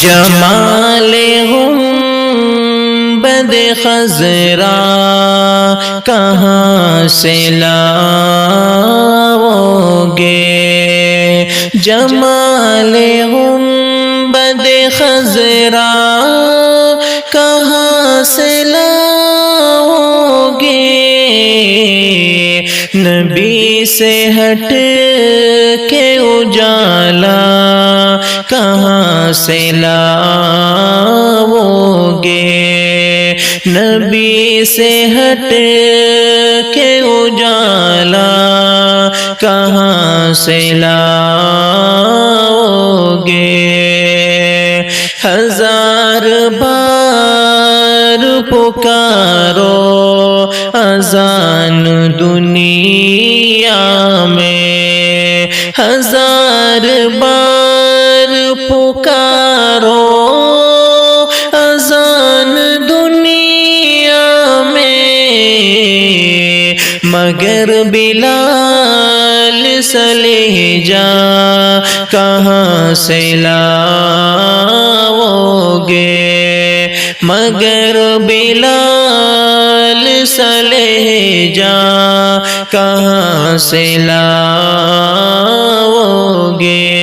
جمال گنبد خضرا کہاں سے لاؤ گے، جمال گنبد خضرا کہاں سے لاؤ گے، نبی سے ہٹ کے اجالا کہاں سے لاؤ گے، نبی سے ہٹ کے اجالا کہاں سے لاؤ گے، ہزار بار پکارو اذان دنیا میں، ہزار بار پکارو اذان دنیا میں، مگر بلال سے لہجہ کہاں سے لاؤ گے، مگر بلال سے لہجہ کہاں سے لاؤ گے۔